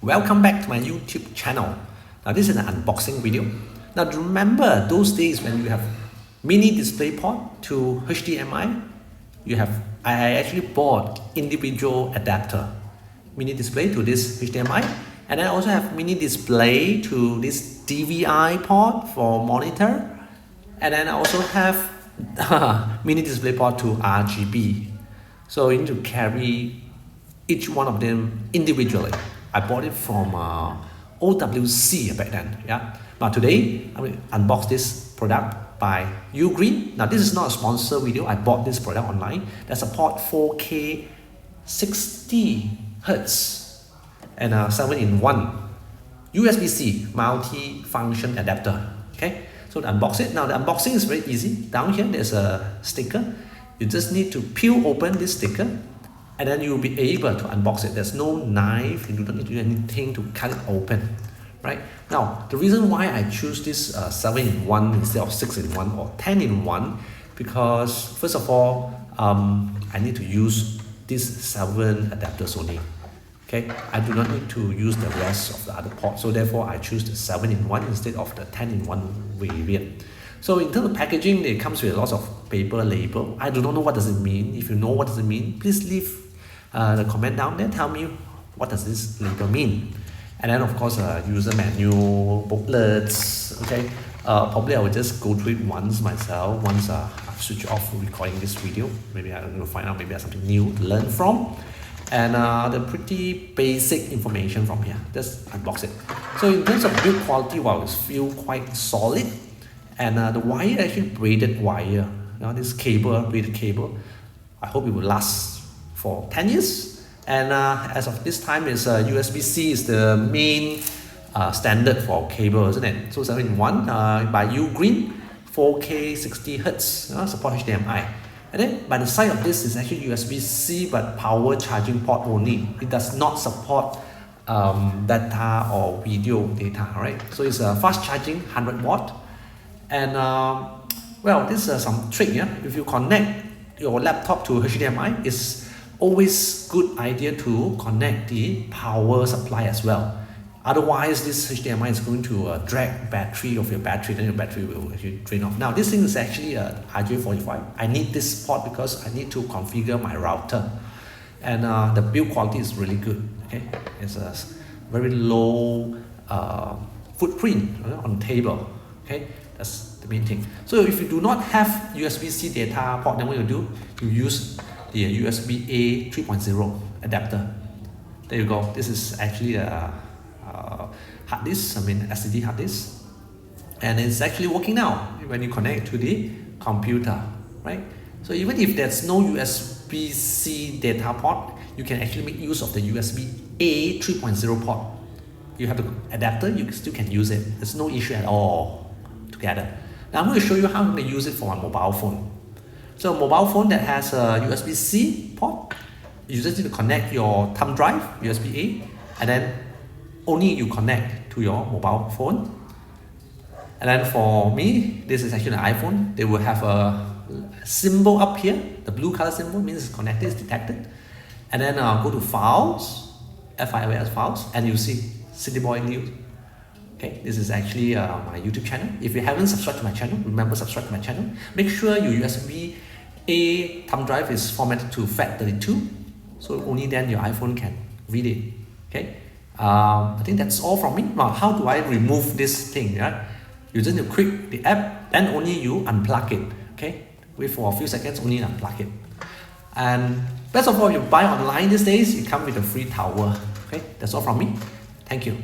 Welcome back to my YouTube channel. Now this is an unboxing video. Now remember those days when you have mini DisplayPort to HDMI, I actually bought individual adapter, mini display to this HDMI, and I also have mini display to this DVI port for monitor, and then I also have mini DisplayPort to RGB. So you need to carry each one of them individually. I bought it from OWC back then. Yeah. Now today I will unbox this product by Ugreen. Now this is not a sponsor video. I bought this product online that support 4K60Hz and 7-in-1 USBC multi-function adapter. Okay. So to unbox it. Now the unboxing is very easy. Down here there's a sticker. You just need to peel open this sticker, and then you'll be able to unbox it. There's no knife, you don't need to do anything to cut it open, right? Now, the reason why I choose this 7-in-1 instead of 6-in-1 or 10-in-1, because first of all, I need to use these 7 adapters only. Okay, I do not need to use the rest of the other ports, so therefore I choose the 7-in-1 instead of the 10-in-1 variant. So in terms of packaging, it comes with lots of paper label. I do not know what does it mean. If you know what does it mean, please leave the comment down there. Tell me what does this label mean. And then of course user manual, booklets. Okay, probably I will just go through it once myself. Once I've switched off recording this video, maybe I'm going to find out maybe I have something new to learn from. And the pretty basic information from here. Just unbox it. So in terms of build quality, wow, it feels quite solid. And the wire actually braided wire. Now this cable, braided cable, I hope it will last for 10 years. And as of this time, is USBC is the main standard for cable, isn't it? So 7-in-1 by Ugreen, 4K60Hz, support HDMI. And then by the side of this is actually USBC, but power charging port only. It does not support data or video data, right? So it's a fast charging 100 watt. And well, this is some trick. Yeah, if you connect your laptop to HDMI, it's always good idea to connect the power supply as well. Otherwise, this HDMI is going to drag battery of your battery, then your battery will actually drain off. Now, this thing is actually a RJ45. I need this port because I need to configure my router, and the build quality is really good. Okay, it's a very low footprint on the table. Okay. That's the main thing. So if you do not have USB-C data port, then what you do, you use the USB-A 3.0 adapter. There you go. This is actually a hard disk, SSD hard disk. And it's actually working now when you connect to the computer, right? So even if there's no USB-C data port, you can actually make use of the USB-A 3.0 port. You have the adapter, you still can use it. There's no issue at all. Together. Now I'm going to show you how I'm going to use it for my mobile phone. So a mobile phone that has a USB-C port, you just need to connect your thumb drive, USB-A, and then only you connect to your mobile phone. And then for me, this is actually an iPhone. They will have a symbol up here. The blue color symbol means it's connected, it's detected. And then go to Files, FILS Files, and you see City Boy News. Okay, this is actually my YouTube channel. If you haven't subscribed to my channel, remember subscribe to my channel. Make sure your USB-A thumb drive is formatted to FAT32, so only then your iPhone can read it. Okay, I think that's all from me. Now, how do I remove this thing? Right? You just need to click the app, then only you unplug it. Okay, wait for a few seconds, only unplug it. And best of all, you buy online these days, it comes with a free towel. Okay, that's all from me. Thank you.